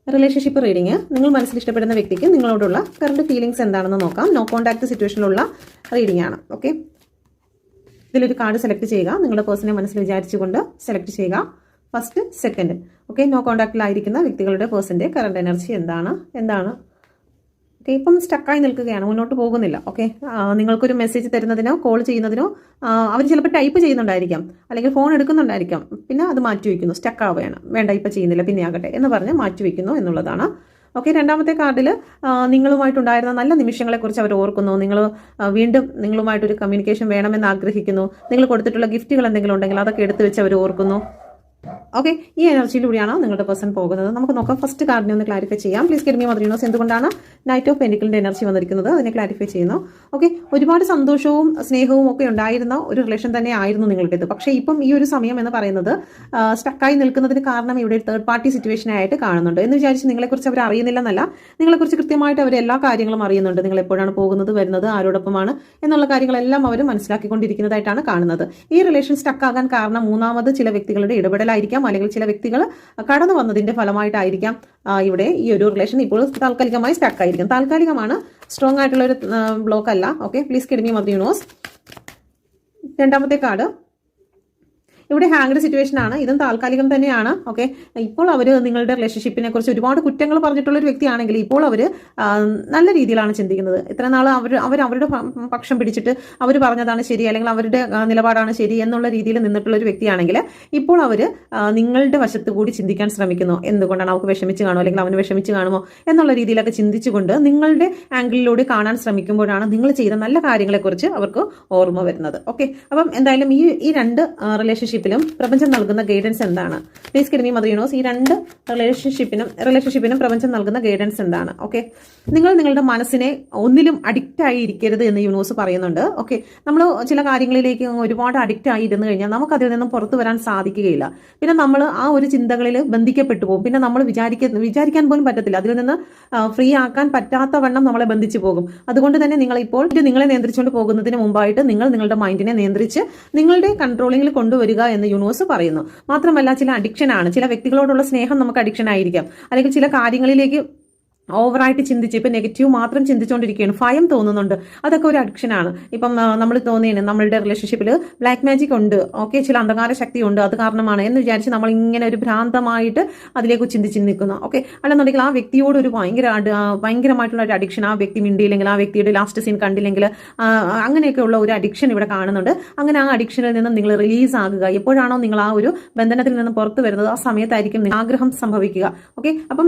Relationship reading നിങ്ങൾ മനസ്സിൽ ഇഷ്ടപ്പെടുന്ന വ്യക്തിക്ക് നിങ്ങളോടുള്ള കറണ്ട് ഫീലിംഗ്സ് എന്താണെന്ന് നോക്കാം. നോ കോൺടാക്ട് സിറ്റുവേഷനിലുള്ള റീഡിംഗ് ആണ്. ഓക്കെ, ഇതിലൊരു കാർഡ് സെലക്ട് ചെയ്യുക. നിങ്ങളുടെ പേഴ്സണെ മനസ്സിൽ വിചാരിച്ചുകൊണ്ട് സെലക്ട് ചെയ്യുക. First, second. ഓക്കെ, നോ കോൺടാക്റ്റിലായിരിക്കുന്ന വ്യക്തികളുടെ പേഴ്സന്റെ കറണ്ട് എനർജി എന്താണ്. ഓക്കെ, ഇപ്പം സ്റ്റക്കായി നിൽക്കുകയാണ്, മുന്നോട്ട് പോകുന്നില്ല. ഓക്കെ, നിങ്ങൾക്കൊരു മെസ്സേജ് തരുന്നതിനോ കോൾ ചെയ്യുന്നതിനോ അവർ ചിലപ്പോൾ ടൈപ്പ് ചെയ്യുന്നുണ്ടായിരിക്കാം, അല്ലെങ്കിൽ ഫോൺ എടുക്കുന്നുണ്ടായിരിക്കാം, പിന്നെ അത് മാറ്റിവെക്കുന്നു, സ്റ്റക്കാവുകയാണ്, വേണ്ട ഇപ്പം ചെയ്യുന്നില്ല പിന്നെ ആകട്ടെ എന്ന് പറഞ്ഞ് മാറ്റിവെക്കുന്നു എന്നുള്ളതാണ്. ഓക്കെ, രണ്ടാമത്തെ കാർഡിൽ നിങ്ങളുമായിട്ടുണ്ടായിരുന്ന നല്ല നിമിഷങ്ങളെക്കുറിച്ച് അവർ ഓർക്കുന്നു. നിങ്ങൾ വീണ്ടും നിങ്ങളുമായിട്ടൊരു കമ്മ്യൂണിക്കേഷൻ വേണമെന്ന് ആഗ്രഹിക്കുന്നു. നിങ്ങൾ കൊടുത്തിട്ടുള്ള ഗിഫ്റ്റുകൾ എന്തെങ്കിലും ഉണ്ടെങ്കിൽ അതൊക്കെ എടുത്തു വെച്ച് അവർ ഓർക്കുന്നു. ഓക്കെ, ഈ എനർജിയിലൂടെയാണ് നിങ്ങളുടെ പേഴ്സൺ പോകുന്നത്. നമുക്ക് നോക്കാം. ഫസ്റ്റ് കാർഡിനെ ഒന്ന് ക്ലാരിഫൈ ചെയ്യാം. Please get me mother universe. എന്തുകൊണ്ടാണ് നൈറ്റ് ഓഫ് പെന്റിക്കിളിന്റെ എനർജി വന്നിരിക്കുന്നത് അതിനെ ക്ലാരിഫൈ ചെയ്യുന്നു. ഓക്കെ, ഒരുപാട് സന്തോഷവും സ്നേഹവും ഒക്കെ ഉണ്ടായിരുന്ന ഒരു റിലേഷൻ തന്നെ ആയിരുന്നു നിങ്ങളുടേത്. പക്ഷേ ഇപ്പം ഈ ഒരു സമയം എന്ന് പറയുന്നത് സ്റ്റക്കായി നിൽക്കുന്നതിന് കാരണം ഇവിടെ ഒരു തേർഡ് പാർട്ടി സിറ്റുവേഷൻ ആയിട്ട് കാണുന്നുണ്ട്. എന്ന് വിചാരിച്ച് നിങ്ങളെക്കുറിച്ച് അവർ അറിയുന്നില്ലെന്നല്ല, നിങ്ങളെക്കുറിച്ച് കൃത്യമായിട്ട് അവർ എല്ലാ കാര്യങ്ങളും അറിയുന്നുണ്ട്. നിങ്ങൾ എപ്പോഴാണ് പോകുന്നത്, വരുന്നത്, ആരോടൊപ്പമാണ് എന്നുള്ള കാര്യങ്ങളെല്ലാം അവർ മനസ്സിലാക്കിക്കൊണ്ടിരിക്കുന്നതായിട്ടാണ് കാണുന്നത്. ഈ റിലേഷൻ സ്റ്റക്കാകാൻ കാരണം മൂന്നാമത് ചില വ്യക്തികളുടെ ഇടപെടലായിരിക്കാം, അല്ലെങ്കിൽ ചില വ്യക്തികൾ കടന്നു വന്നതിന്റെ ഫലമായിട്ടായിരിക്കാം ഇവിടെ ഈ ഒരു റിലേഷൻ ഇപ്പോൾ താൽക്കാലികമായി സ്റ്റക്ക് ആയിരിക്കും. താൽക്കാലികമാണ്, സ്ട്രോങ് ആയിട്ടുള്ള ഒരു ബ്ലോക്ക് അല്ല. Okay, please get me mother universe. രണ്ടാമത്തെ കാർഡ് ഇവിടെ ഹാങ്ഡ് സിറ്റുവേഷൻ ആണ്. ഇതും താൽക്കാലികം തന്നെയാണ്. ഓക്കെ, ഇപ്പോൾ അവർ നിങ്ങളുടെ റിലേഷൻഷിപ്പിനെ കുറിച്ച് ഒരുപാട് കുറ്റങ്ങൾ പറഞ്ഞിട്ടുള്ള ഒരു വ്യക്തിയാണെങ്കിൽ ഇപ്പോൾ അവർ നല്ല രീതിയിലാണ് ചിന്തിക്കുന്നത്. ഇത്ര നാൾ അവരുടെ പക്ഷം പിടിച്ചിട്ട് അവർ പറഞ്ഞതാണ് ശരി, അല്ലെങ്കിൽ അവരുടെ നിലപാടാണ് ശരി എന്നുള്ള രീതിയിൽ നിന്നിട്ടുള്ള ഒരു വ്യക്തിയാണെങ്കിൽ ഇപ്പോൾ അവർ നിങ്ങളുടെ വശത്ത് കൂടി ചിന്തിക്കാൻ ശ്രമിക്കുന്നു. എന്തുകൊണ്ടാണ് അവർക്ക് വിഷമിച്ച് കാണുമോ, അല്ലെങ്കിൽ അവന് വിഷമിച്ച് കാണുമോ എന്നുള്ള രീതിയിലൊക്കെ ചിന്തിച്ചുകൊണ്ട് നിങ്ങളുടെ ആംഗിളിലൂടെ കാണാൻ ശ്രമിക്കുമ്പോഴാണ് നിങ്ങൾ ചെയ്ത നല്ല കാര്യങ്ങളെക്കുറിച്ച് അവർക്ക് ഓർമ്മ വരുന്നത്. ഓക്കെ, അപ്പം എന്തായാലും ഈ രണ്ട് റിലേഷൻഷിപ്പിലും പ്രപഞ്ചം നൽകുന്ന ഗൈഡൻസ് എന്താണ്? Please get me mother universe. ഈ രണ്ട് റിലേഷൻഷിപ്പിനും പ്രപഞ്ചം നൽകുന്ന ഗൈഡൻസ് എന്താണ്? ഓക്കെ, നിങ്ങൾ നിങ്ങളുടെ മനസ്സിനെ ഒന്നിലും അഡിക്റ്റ് ആയി ഇരിക്കരുത് എന്ന് യൂണിവേഴ്സ് പറയുന്നുണ്ട്. ഓക്കെ, നമ്മൾ ചില കാര്യങ്ങളിലേക്ക് ഒരുപാട് അഡിക്റ്റ് ആയി ഇരുന്ന് കഴിഞ്ഞാൽ നമുക്ക് അതിൽ നിന്നും പുറത്തു വരാൻ സാധിക്കുകയില്ല. പിന്നെ നമ്മൾ ആ ഒരു ചിന്തകളിൽ ബന്ധിക്കപ്പെട്ടു പോകും. പിന്നെ നമ്മൾ വിചാരിക്കാൻ പോലും പറ്റത്തില്ല, അതിൽ നിന്ന് ഫ്രീ ആക്കാൻ പറ്റാത്ത വണ്ണം നമ്മളെ ബന്ധിച്ചു പോകും. അതുകൊണ്ട് തന്നെ നിങ്ങളെ നിയന്ത്രിച്ചുകൊണ്ട് പോകുന്നതിന് മുമ്പായിട്ട് നിങ്ങളുടെ മൈൻഡിനെ നിയന്ത്രിച്ച് നിങ്ങളുടെ കൺട്രോളിംഗിൽ കൊണ്ടുവരിക എന്ന് യൂണിവേഴ്സ് പറയുന്നു. മാത്രമല്ല, ചില അഡിക്ഷൻ ആണ്, ചില വ്യക്തികളോടുള്ള സ്നേഹം നമുക്ക് അഡിക്ഷൻ ആയിരിക്കാം, അല്ലെങ്കിൽ ചില കാര്യങ്ങളിലേക്ക് ഓവറായിട്ട് ചിന്തിച്ച് ഇപ്പം നെഗറ്റീവ് മാത്രം ചിന്തിച്ചുകൊണ്ടിരിക്കുകയാണ്, ഭയം തോന്നുന്നുണ്ട്, അതൊക്കെ ഒരു അഡിക്ഷനാണ്. ഇപ്പം നമ്മൾ തോന്നിയാണ് നമ്മളുടെ റിലേഷൻഷിപ്പിൽ ബ്ലാക്ക് മാജിക് ഉണ്ട്, ഓക്കെ, ചില അന്ധകാര ശക്തി ഉണ്ട്, അത് കാരണമാണ് എന്ന് വിചാരിച്ച് നമ്മൾ ഇങ്ങനെ ഒരു ഭ്രാന്തമായിട്ട് അതിലേക്ക് ചിന്തിച്ച് നിൽക്കുന്നു. ഓക്കെ, അല്ലെന്നുണ്ടെങ്കിൽ ആ വ്യക്തിയോട് ഒരു ഭയങ്കരമായിട്ടുള്ള ഒരു അഡിക്ഷൻ, ആ വ്യക്തി മിണ്ടിയില്ലെങ്കിൽ, ആ വ്യക്തിയുടെ ലാസ്റ്റ് സീൻ കണ്ടില്ലെങ്കിൽ, അങ്ങനെയൊക്കെയുള്ള ഒരു അഡിക്ഷൻ ഇവിടെ കാണുന്നുണ്ട്. അങ്ങനെ ആ അഡിക്ഷനിൽ നിന്നും നിങ്ങൾ റിലീസ് ആകുക. എപ്പോഴാണോ നിങ്ങൾ ആ ഒരു ബന്ധനത്തിൽ നിന്നും പുറത്തു വരുന്നത് ആ സമയത്തായിരിക്കും ആഗ്രഹം സംഭവിക്കുക. ഓക്കെ, അപ്പം